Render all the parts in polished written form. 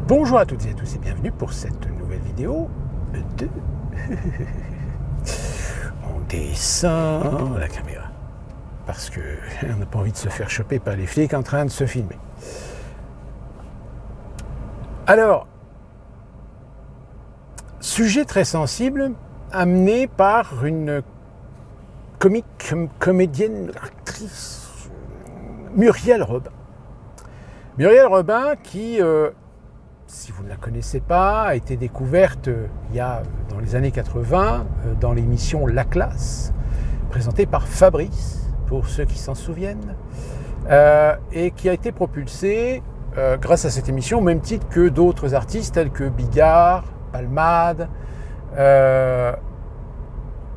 Bonjour à toutes et à tous et bienvenue pour cette nouvelle vidéo de... On descend la caméra parce qu'on n'a pas envie de se faire choper par les flics en train de se filmer. Alors, sujet très sensible amené par une comédienne, actrice, Muriel Robin. Muriel Robin qui... si vous ne la connaissez pas, a été découverte dans les années 80 dans l'émission La Classe, présentée par Fabrice, pour ceux qui s'en souviennent, et qui a été propulsée grâce à cette émission au même titre que d'autres artistes tels que Bigard, Palmade,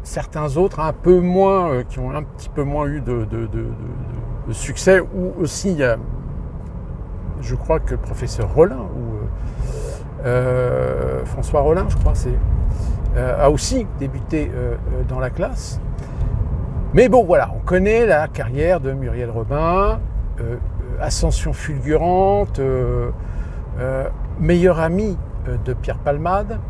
certains autres un peu moins, qui ont un petit peu moins eu de succès, ou aussi je crois que le professeur Rollin ou François Rollin, je crois, a aussi débuté dans La Classe. Mais bon, voilà, on connaît la carrière de Muriel Robin, ascension fulgurante, meilleure amie de Pierre Palmade.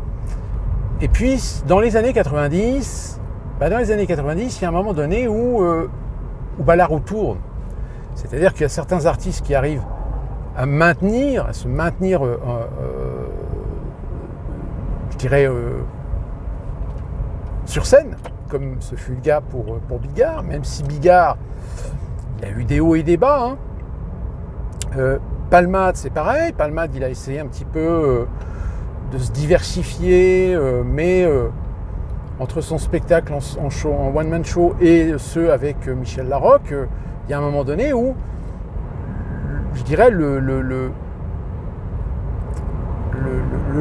Et puis, dans les années 90, il y a un moment donné où la roue tourne. C'est-à-dire qu'il y a certains artistes qui arrivent à se maintenir, je dirais, sur scène, comme ce fut le cas pour Bigard, même si Bigard, il a eu des hauts et des bas. Palmade, c'est pareil. Palmade, il a essayé un petit peu de se diversifier, mais entre son spectacle en one-man show et ceux avec Michel Larocque, il y a un moment donné où je dirais le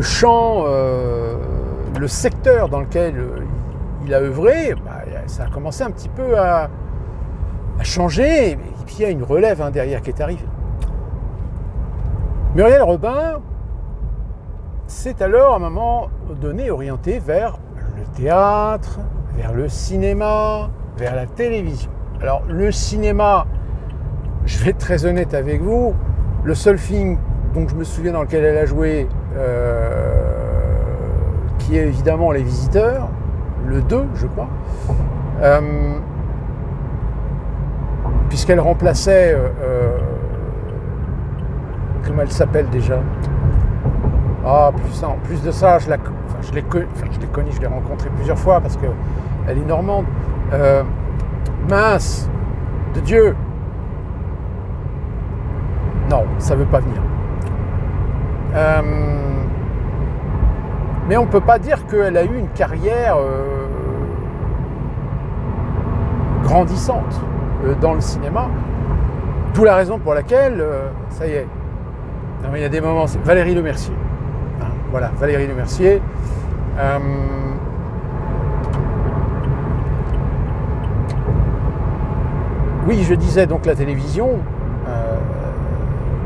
champ, le secteur dans lequel il a œuvré, ça a commencé un petit peu à changer, et puis il y a une relève derrière qui est arrivée. Muriel Robin s'est alors à un moment donné orientée vers le théâtre, vers le cinéma, vers la télévision. Alors le cinéma, je vais être très honnête avec vous, le seul film dont je me souviens dans lequel elle a joué, qui est évidemment Les Visiteurs, le 2 je crois, puisqu'elle remplaçait, comment elle s'appelle déjà ? En plus de ça, je l'ai connue, je l'ai rencontrée plusieurs fois parce qu'elle est normande. Mince, de Dieu. Non, ça ne veut pas venir. Mais on ne peut pas dire qu'elle a eu une carrière grandissante dans le cinéma. D'où la raison pour laquelle, ça y est, non, mais il y a des moments, c'est Valérie Lemercier. Voilà, Valérie Lemercier. Oui, je disais donc la télévision,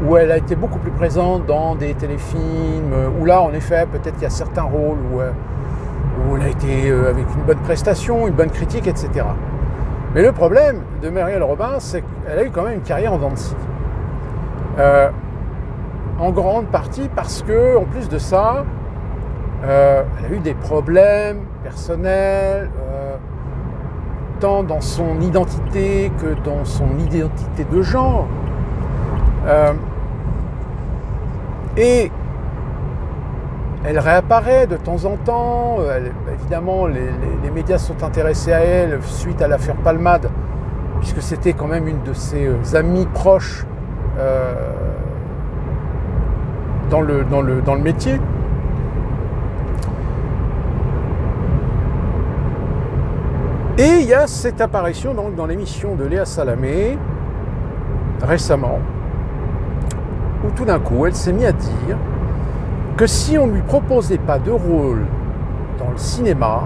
où elle a été beaucoup plus présente dans des téléfilms, où là, en effet, peut-être qu'il y a certains rôles où elle a été avec une bonne prestation, une bonne critique, etc. Mais le problème de Muriel Robin, c'est qu'elle a eu quand même une carrière en dents de scie. En grande partie parce que, en plus de ça, elle a eu des problèmes personnels, tant dans son identité que dans son identité de genre. Et elle réapparaît de temps en temps. Évidemment, les médias sont intéressés à elle suite à l'affaire Palmade, puisque c'était quand même une de ses amies proches dans le métier. Et il y a cette apparition donc dans l'émission de Léa Salamé récemment, où tout d'un coup elle s'est mise à dire que si on ne lui proposait pas de rôle dans le cinéma,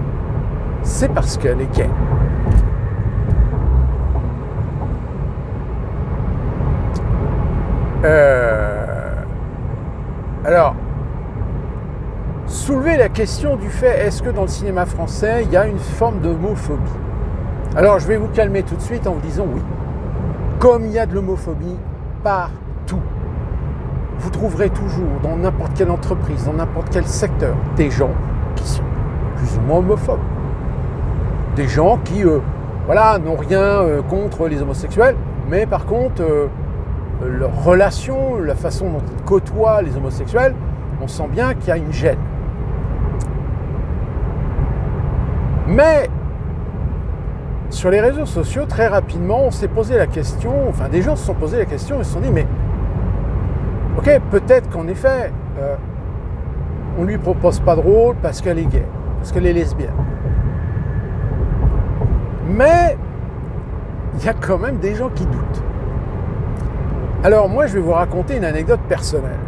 c'est parce qu'elle est gay. Alors, soulever la question du fait, est-ce que dans le cinéma français, il y a une forme d'homophobie ? Alors, je vais vous calmer tout de suite en vous disant oui. Comme il y a de l'homophobie partout. vous trouverez toujours dans n'importe quelle entreprise, dans n'importe quel secteur, des gens qui sont plus ou moins homophobes. Des gens qui, n'ont rien contre les homosexuels, mais par contre, leur relation, la façon dont ils côtoient les homosexuels, on sent bien qu'il y a une gêne. Mais sur les réseaux sociaux, très rapidement, on s'est posé la question, des gens se sont posé la question et se sont dit, mais ok, peut-être qu'en effet, on lui propose pas de rôle parce qu'elle est gay, parce qu'elle est lesbienne. Mais il y a quand même des gens qui doutent. Alors moi, je vais vous raconter une anecdote personnelle.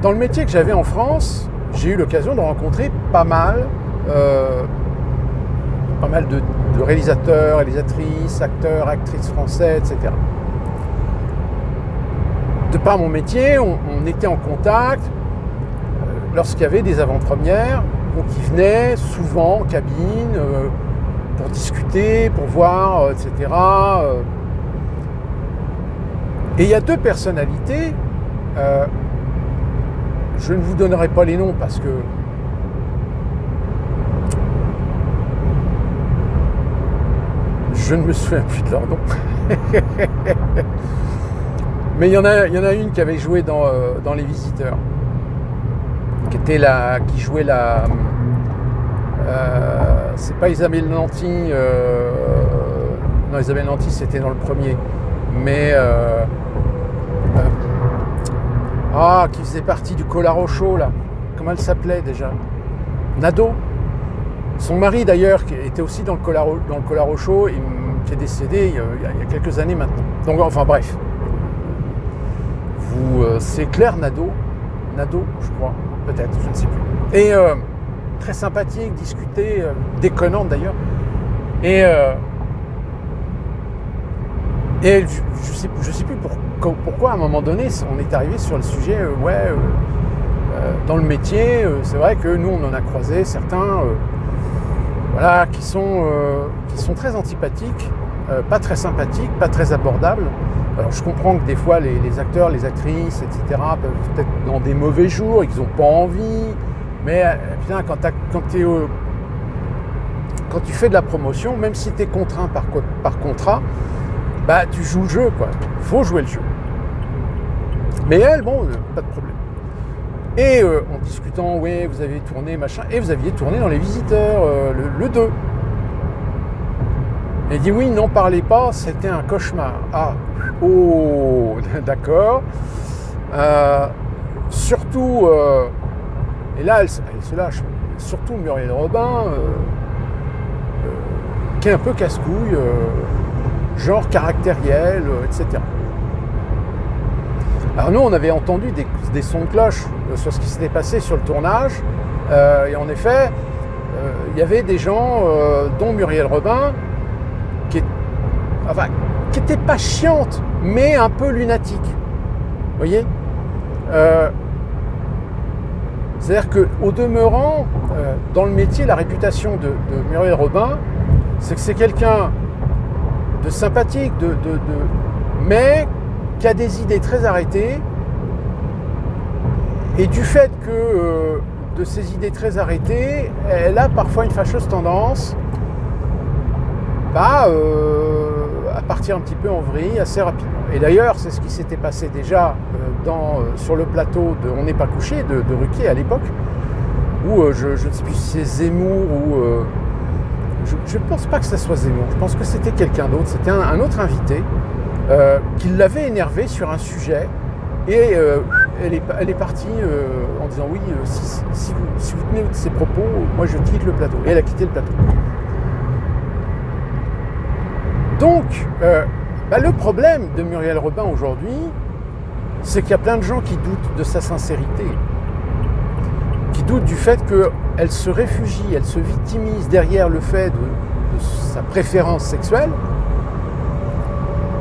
Dans le métier que j'avais en France, j'ai eu l'occasion de rencontrer pas mal de réalisateurs, réalisatrices, acteurs, actrices français, etc. De par mon métier, on était en contact lorsqu'il y avait des avant-premières, donc ils venaient souvent en cabine pour discuter, pour voir, etc. Et il y a deux personnalités, je ne vous donnerai pas les noms parce que je ne me souviens plus de leur nom. Mais il y en a une qui avait joué dans Les Visiteurs, qui jouait la... c'est pas Isabelle Nanty, non, Isabelle Nanty c'était dans le premier, mais qui faisait partie du Collaro Show là, comment elle s'appelait déjà, Nadeau. Son mari d'ailleurs, qui était aussi dans le Collaro Show, qui est décédé il y a quelques années maintenant. Donc enfin bref. C'est Claire Nadeau, je crois, peut-être, je ne sais plus. Et très sympathique, discutée, déconnante d'ailleurs. Et je sais plus pourquoi à un moment donné on est arrivé sur le sujet. Dans le métier, c'est vrai que nous on en a croisé certains, qui sont très antipathiques, pas très sympathiques, pas très abordables. Alors je comprends que des fois les acteurs, les actrices, etc. peuvent être dans des mauvais jours, ils n'ont pas envie, mais putain, quand tu fais de la promotion, même si tu es contraint par contrat, tu joues le jeu, quoi. Il faut jouer le jeu. Mais elle, bon, pas de problème. Et en discutant, oui, vous avez tourné, machin, et vous aviez tourné dans Les Visiteurs, le 2. Elle dit oui, n'en parlez pas, c'était un cauchemar. Ah, oh, d'accord. Surtout, et là elle se lâche, surtout Muriel Robin, qui est un peu casse-couille, genre caractériel, etc. Alors nous, on avait entendu des sons de cloche sur ce qui s'était passé sur le tournage, et en effet, il y avait des gens, dont Muriel Robin, qui était pas chiante, mais un peu lunatique. Vous voyez, c'est-à-dire qu'au demeurant, dans le métier, la réputation de Muriel Robin, c'est que c'est quelqu'un de sympathique, mais qui a des idées très arrêtées. Et du fait que de ces idées très arrêtées, elle a parfois une fâcheuse tendance à partir un petit peu en vrille assez rapidement. Et d'ailleurs, c'est ce qui s'était passé déjà sur le plateau de On n'est pas couché de Ruquier à l'époque, où je ne sais plus si c'est Zemmour ou... je ne pense pas que ça soit Zemmour, je pense que c'était quelqu'un d'autre, c'était un autre invité qui l'avait énervé sur un sujet, et elle est partie en disant oui, si vous tenez ces propos, moi je quitte le plateau. Et elle a quitté le plateau. Donc, le problème de Muriel Robin aujourd'hui, c'est qu'il y a plein de gens qui doutent de sa sincérité, qui doutent du fait qu'elle se réfugie, elle se victimise derrière le fait de sa préférence sexuelle,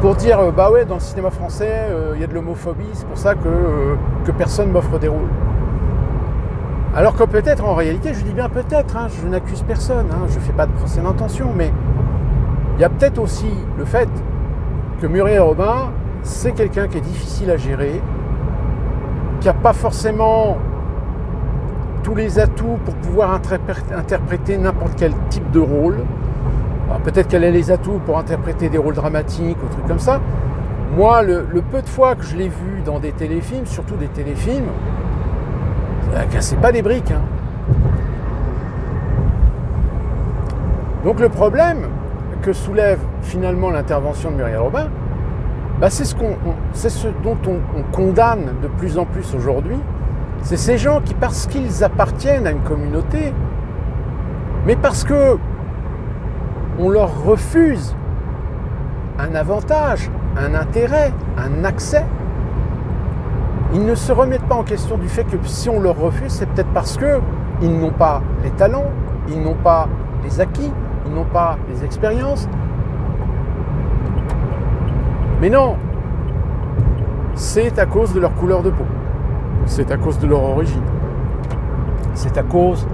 pour dire, ouais, dans le cinéma français, il y a de l'homophobie, c'est pour ça que personne m'offre des rôles. Alors que peut-être, en réalité, je dis bien peut-être, je n'accuse personne, je ne fais pas de procès d'intention, mais il y a peut-être aussi le fait que Muriel Robin c'est quelqu'un qui est difficile à gérer, qui n'a pas forcément tous les atouts pour pouvoir interpréter n'importe quel type de rôle. Alors peut-être qu'elle a les atouts pour interpréter des rôles dramatiques ou trucs comme ça. Moi, le peu de fois que je l'ai vu dans des téléfilms, surtout des téléfilms, ça ne cassait pas des briques. Hein. Donc le problème que soulève finalement l'intervention de Muriel Robin, bah c'est ce dont on condamne de plus en plus aujourd'hui. C'est ces gens qui, parce qu'ils appartiennent à une communauté, mais parce que on leur refuse un avantage, un intérêt, un accès, ils ne se remettent pas en question du fait que si on leur refuse, c'est peut-être parce qu'ils n'ont pas les talents, ils n'ont pas les acquis, ils n'ont pas les expériences. Mais non, c'est à cause de leur couleur de peau, c'est à cause de leur origine, c'est à cause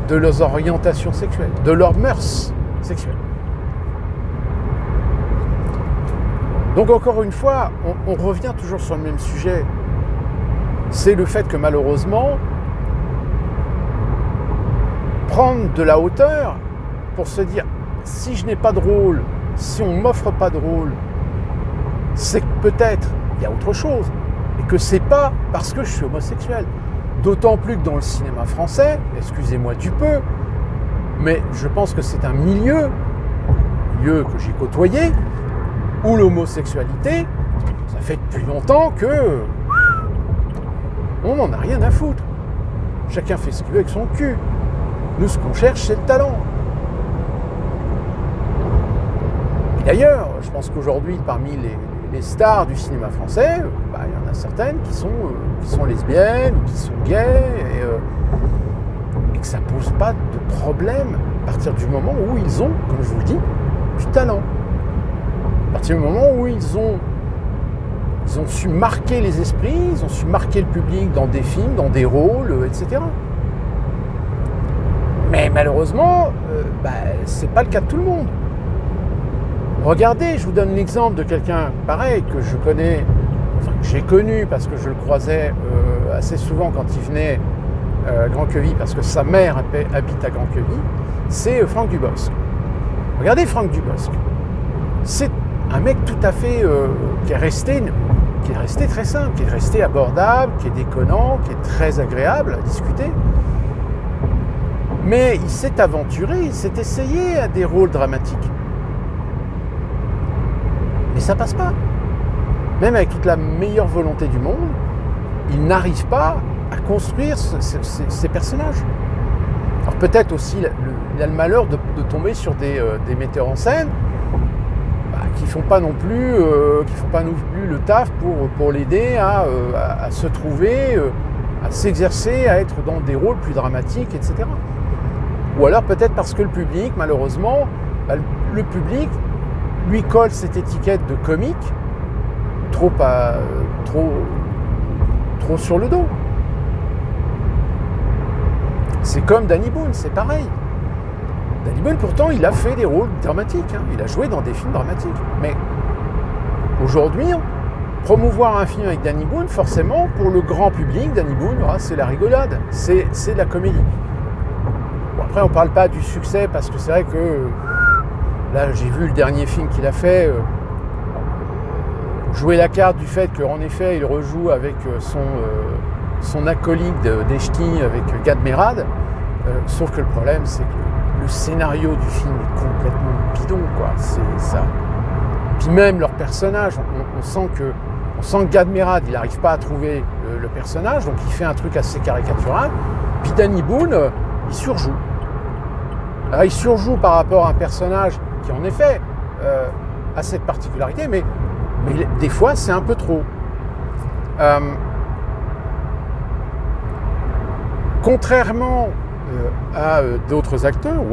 de leurs orientations sexuelles, de leurs mœurs sexuelles. Donc encore une fois, on revient toujours sur le même sujet. C'est le fait que malheureusement, prendre de la hauteur pour se dire si je n'ai pas de rôle, si on ne m'offre pas de rôle, c'est que peut-être il y a autre chose et que c'est pas parce que je suis homosexuel. D'autant plus que dans le cinéma français, excusez-moi du peu, mais je pense que c'est un milieu que j'ai côtoyé, où l'homosexualité, ça fait depuis longtemps que on n'en a rien à foutre. Chacun fait ce qu'il veut avec son cul. Nous, ce qu'on cherche, c'est le talent. Et d'ailleurs, je pense qu'aujourd'hui, parmi les stars du cinéma français, il y en a certaines qui sont lesbiennes ou qui sont gays et que ça ne pose pas de problème à partir du moment où ils ont, comme je vous le dis, du talent. À partir du moment où ils ont su marquer les esprits, ils ont su marquer le public dans des films, dans des rôles, etc. Mais malheureusement, c'est pas le cas de tout le monde. Regardez, je vous donne l'exemple de quelqu'un pareil que je connais, enfin que j'ai connu parce que je le croisais assez souvent quand il venait à Grand-Queville, parce que sa mère habite à Grand-Queville, c'est Franck Dubosc. Regardez Franck Dubosc. C'est un mec tout à fait qui est resté très simple, qui est resté abordable, qui est déconnant, qui est très agréable à discuter. Mais il s'est aventuré, il s'est essayé à des rôles dramatiques. Mais ça passe pas. Même avec toute la meilleure volonté du monde, il n'arrive pas à construire ces personnages. Alors peut-être aussi, il a le malheur de tomber sur des metteurs en scène qui font pas non plus le taf pour l'aider à se trouver, à s'exercer, à être dans des rôles plus dramatiques, etc. Ou alors peut-être parce que le public, malheureusement, le public lui colle cette étiquette de comique trop sur le dos. C'est comme Danny Boone, c'est pareil. Danny Boone, pourtant, il a fait des rôles dramatiques, hein. Il a joué dans des films dramatiques. Mais aujourd'hui, promouvoir un film avec Danny Boone, forcément, pour le grand public, Danny Boone, c'est la rigolade, c'est de la comédie. Bon, après, on ne parle pas du succès, parce que c'est vrai que là, j'ai vu le dernier film qu'il a fait, jouer la carte du fait qu'en effet, il rejoue avec son acolyte d'Echti, avec Gad Merad, sauf que le problème, c'est que le scénario du film est complètement bidon, quoi. C'est ça. Puis même leur personnage, on sent que Gad Merad, il n'arrive pas à trouver le personnage, donc il fait un truc assez caricatural. Puis Danny Boone, il surjoue. Alors, il surjoue par rapport à un personnage qui, en effet, a cette particularité, mais des fois, c'est un peu trop. Contrairement à d'autres acteurs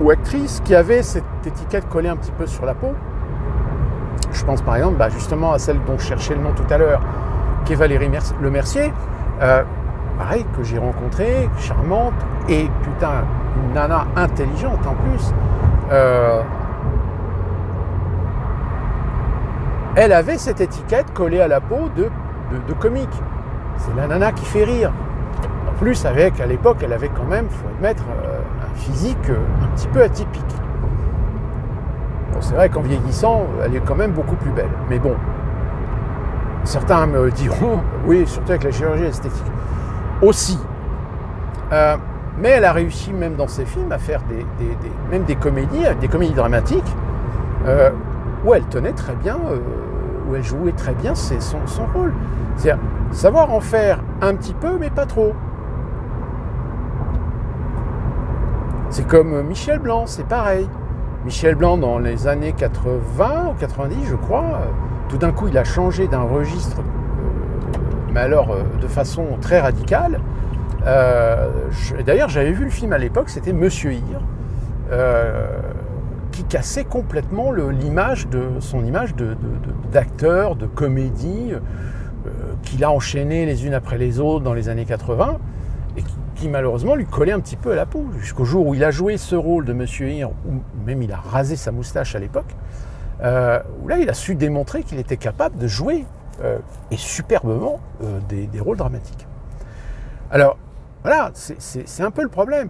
ou actrices qui avaient cette étiquette collée un petit peu sur la peau, je pense par exemple justement à celle dont je cherchais le nom tout à l'heure, qui est Valérie Lemercier, pareil, que j'ai rencontrée, charmante, et putain, une nana intelligente en plus. elle avait cette étiquette collée à la peau de comique. C'est la nana qui fait rire. En plus, à l'époque, elle avait quand même, il faut admettre, un physique un petit peu atypique. Bon, c'est vrai qu'en vieillissant, elle est quand même beaucoup plus belle. Mais bon, certains me diront, oui, surtout avec la chirurgie esthétique. Aussi. Mais elle a réussi, même dans ses films, à faire même des comédies dramatiques, où elle tenait très bien, où elle jouait très bien son rôle. C'est-à-dire savoir en faire un petit peu, mais pas trop. C'est comme Michel Blanc, c'est pareil. Michel Blanc, dans les années 80 ou 90, je crois, tout d'un coup, il a changé d'un registre, mais alors de façon très radicale. D'ailleurs, j'avais vu le film à l'époque, c'était Monsieur Hir, qui cassait complètement son image d'acteur, de comédie, qu'il a enchaîné les unes après les autres dans les années 80, et qui malheureusement lui collait un petit peu à la peau, jusqu'au jour où il a joué ce rôle de Monsieur Hir, où même il a rasé sa moustache à l'époque, où là il a su démontrer qu'il était capable de jouer, et superbement, des rôles dramatiques. Alors, voilà, c'est un peu le problème.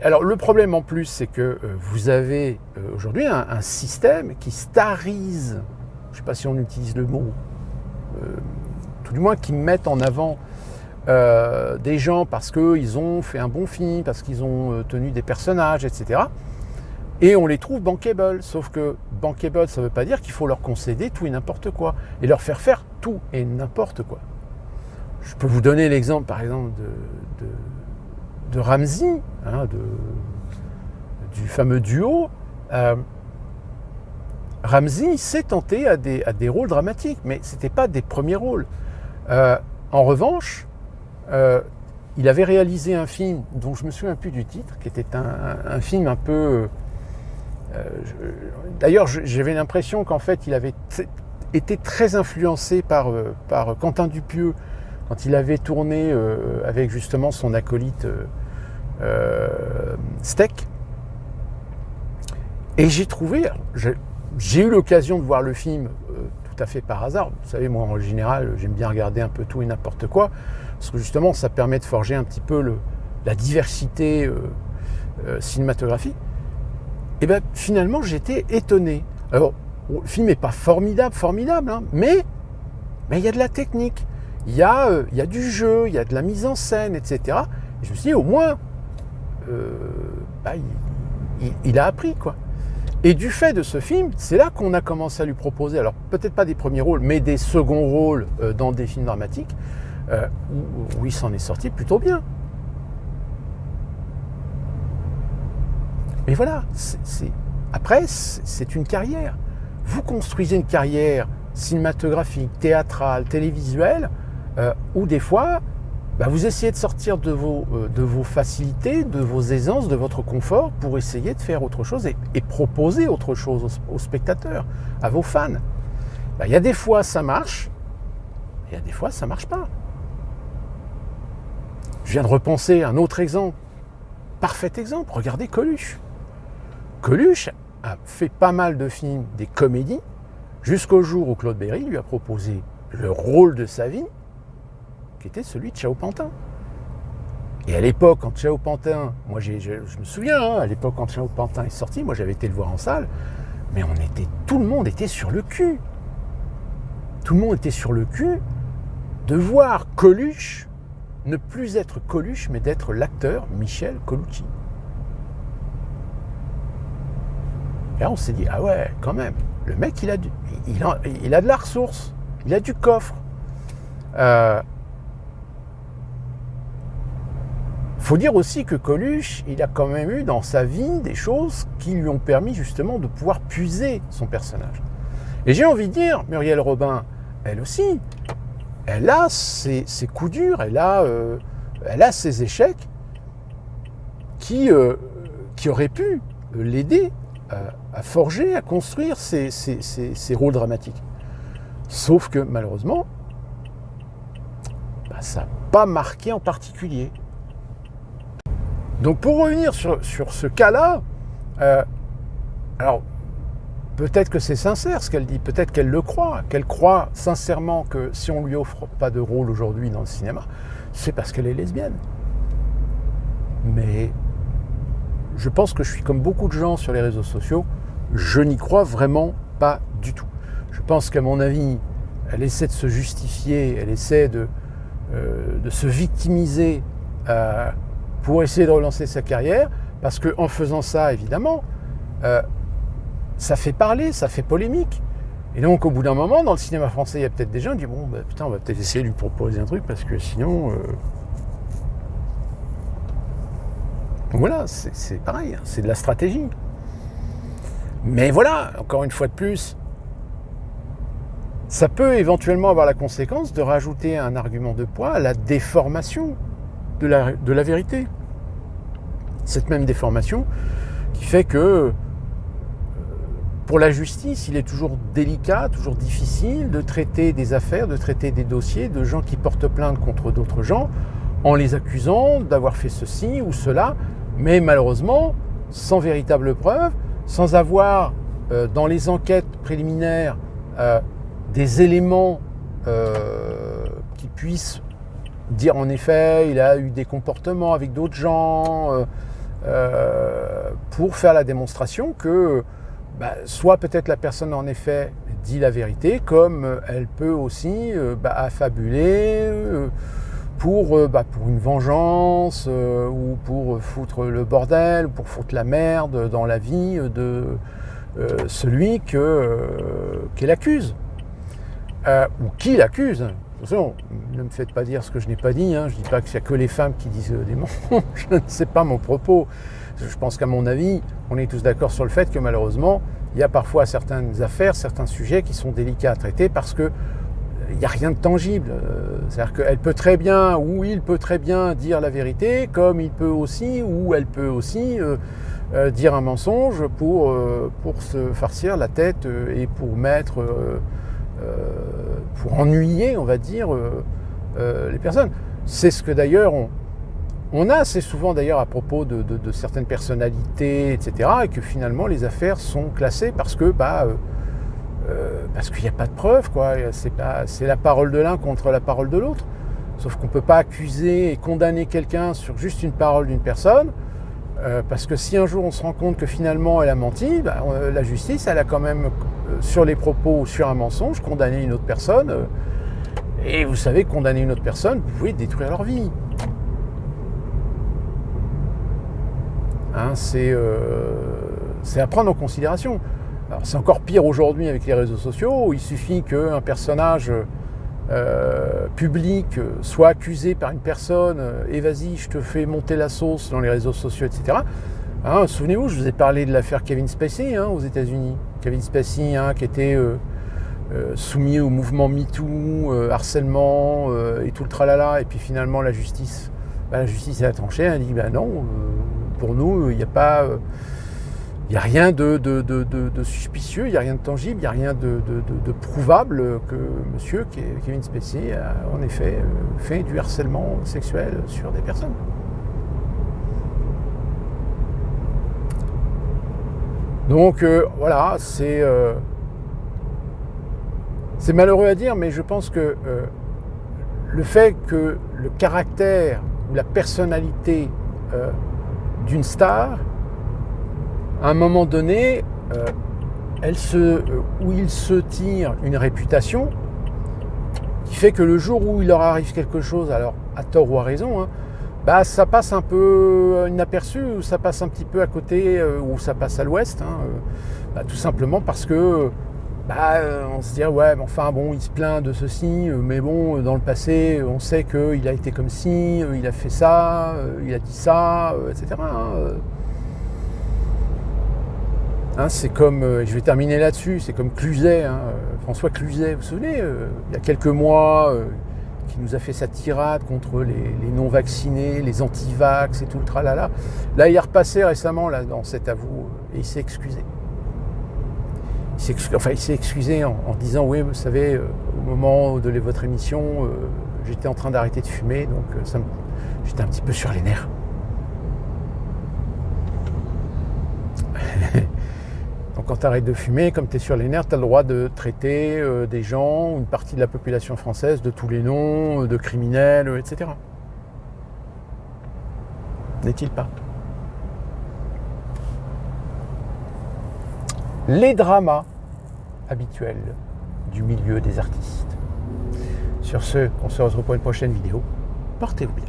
Alors, le problème en plus, c'est que vous avez aujourd'hui un système qui starise, je ne sais pas si on utilise le mot, tout du moins qui met en avant des gens parce qu'ils ont fait un bon film, parce qu'ils ont tenu des personnages, etc. Et on les trouve bankable. Sauf que bankable, ça ne veut pas dire qu'il faut leur concéder tout et n'importe quoi, et leur faire tout et n'importe quoi. Je peux vous donner l'exemple, par exemple, de Ramsey, du fameux duo. Ramsey s'est tenté à des rôles dramatiques, mais ce n'était pas des premiers rôles. En revanche, il avait réalisé un film dont je ne me souviens plus du titre, qui était un film un peu... D'ailleurs, j'avais l'impression qu'en fait, il avait été très influencé par Quentin Dupieux, quand il avait tourné avec justement son acolyte Steck. Et j'ai eu l'occasion de voir le film tout à fait par hasard. Vous savez, moi en général, j'aime bien regarder un peu tout et n'importe quoi, parce que justement, ça permet de forger un petit peu la diversité cinématographique. Et bien finalement, j'étais étonné. Alors, le film n'est pas formidable, hein, mais il y a de la technique. Il y a du jeu, il y a de la mise en scène, etc. Et je me suis dit, au moins, il a appris, quoi. Et du fait de ce film, c'est là qu'on a commencé à lui proposer, alors peut-être pas des premiers rôles, mais des seconds rôles dans des films dramatiques, où il s'en est sorti plutôt bien. Mais voilà, après, c'est une carrière. Vous construisez une carrière cinématographique, théâtrale, télévisuelle, où des fois, vous essayez de sortir de vos facilités, de vos aisances, de votre confort, pour essayer de faire autre chose et proposer autre chose aux spectateurs, à vos fans. Il y a des fois ça marche, il y a des fois ça marche pas. Je viens de repenser un autre exemple, parfait exemple, regardez Coluche. Coluche a fait pas mal de films, des comédies, jusqu'au jour où Claude Berry lui a proposé le rôle de sa vie, qui était celui de Chao Pantin. Et à l'époque, quand Chao Pantin, moi je me souviens, à l'époque quand Chao Pantin est sorti, moi j'avais été le voir en salle, mais tout le monde était sur le cul. Tout le monde était sur le cul de voir Coluche ne plus être Coluche, mais d'être l'acteur Michel Colucci. Et là on s'est dit, ah ouais, quand même, le mec il a de la ressource, il a du coffre. Faut dire aussi que Coluche, il a quand même eu dans sa vie des choses qui lui ont permis justement de pouvoir puiser son personnage. Et j'ai envie de dire, Muriel Robin, elle aussi, elle a ses coups durs, elle a ses échecs qui auraient pu l'aider à forger, à construire ses rôles dramatiques. Sauf que malheureusement, ça n'a pas marqué en particulier. Donc pour revenir sur ce cas-là, alors peut-être que c'est sincère ce qu'elle dit, peut-être qu'elle le croit, qu'elle croit sincèrement que si on lui offre pas de rôle aujourd'hui dans le cinéma, c'est parce qu'elle est lesbienne. Mais je pense que je suis comme beaucoup de gens sur les réseaux sociaux, je n'y crois vraiment pas du tout. Je pense qu'à mon avis, elle essaie de se justifier, elle essaie de se victimiser pour essayer de relancer sa carrière, parce qu'en faisant ça, évidemment, ça fait parler, ça fait polémique. Et donc, au bout d'un moment, dans le cinéma français, il y a peut-être des gens qui disent « Bon, putain, on va peut-être essayer de lui proposer un truc, parce que sinon... Donc voilà, c'est pareil, hein, c'est de la stratégie. Mais voilà, encore une fois de plus, ça peut éventuellement avoir la conséquence de rajouter un argument de poids à la déformation de la vérité. Cette même déformation qui fait que pour la justice, il est toujours délicat, toujours difficile de traiter des affaires, de traiter des dossiers de gens qui portent plainte contre d'autres gens en les accusant d'avoir fait ceci ou cela, mais malheureusement, sans véritable preuve, sans avoir dans les enquêtes préliminaires des éléments qui puissent dire en effet il a eu des comportements avec d'autres gens pour faire la démonstration que soit peut-être la personne en effet dit la vérité, comme elle peut aussi affabuler pour une vengeance ou pour foutre le bordel, pour foutre la merde dans la vie de celui qu'elle accuse. Ou qui l'accuse. Attention, ne me faites pas dire ce que je n'ai pas dit, hein. Je ne dis pas qu'il n'y a que les femmes qui disent des mensonges, je ne sais pas mon propos. Je pense qu'à mon avis, on est tous d'accord sur le fait que malheureusement, il y a parfois certaines affaires, certains sujets qui sont délicats à traiter parce que il n'y a rien de tangible. C'est-à-dire qu'elle peut très bien, ou il peut très bien dire la vérité, comme il peut aussi, ou elle peut aussi dire un mensonge pour se farcir la tête et pour mettre... pour ennuyer, on va dire, les personnes. C'est ce que d'ailleurs on a assez souvent d'ailleurs à propos de certaines personnalités, etc. Et que finalement les affaires sont classées parce qu'il n'y a pas de preuves, quoi. C'est la parole de l'un contre la parole de l'autre. Sauf qu'on ne peut pas accuser et condamner quelqu'un sur juste une parole d'une personne. Parce que si un jour on se rend compte que finalement elle a menti, la justice elle a quand même sur les propos ou sur un mensonge condamné une autre personne. Et vous savez, condamner une autre personne, vous pouvez détruire leur vie. Hein, c'est à prendre en considération. Alors, c'est encore pire aujourd'hui avec les réseaux sociaux, où il suffit qu'un personnage public soit accusé par une personne et vas-y, je te fais monter la sauce dans les réseaux sociaux, etc. Hein, souvenez-vous, je vous ai parlé de l'affaire Kevin Spacey aux États-Unis. Kevin Spacey qui était soumis au mouvement MeToo, harcèlement et tout le tralala, et puis finalement la justice a tranché, elle a dit non, pour nous il n'y a pas... Il n'y a rien de suspicieux, il n'y a rien de tangible, il n'y a rien de prouvable que monsieur Kevin Spacey a en effet fait du harcèlement sexuel sur des personnes. Donc voilà, c'est malheureux à dire, mais je pense que le fait que le caractère ou la personnalité d'une star, à un moment donné, où il se tire une réputation qui fait que le jour où il leur arrive quelque chose, alors à tort ou à raison, ça passe un peu inaperçu, ou ça passe un petit peu à côté, ou ça passe à l'ouest, tout simplement parce que on se dit ouais, mais enfin bon, il se plaint de ceci, mais bon, dans le passé, on sait qu'il a été comme ci, il a fait ça, il a dit ça, etc. C'est comme, je vais terminer là-dessus, c'est comme Cluzet, François Cluzet, vous vous souvenez, il y a quelques mois, qui nous a fait sa tirade contre les non-vaccinés, les anti-vax et tout le tralala. Là, il est repassé récemment dans cet avou et il s'est excusé. Il s'est excusé en disant, oui, vous savez, au moment de votre émission, j'étais en train d'arrêter de fumer, donc j'étais un petit peu sur les nerfs. Donc quand tu arrêtes de fumer, comme tu es sur les nerfs, tu as le droit de traiter des gens, ou une partie de la population française, de tous les noms, de criminels, etc. N'est-il pas? Les dramas habituels du milieu des artistes. Sur ce, on se retrouve pour une prochaine vidéo. Portez-vous bien.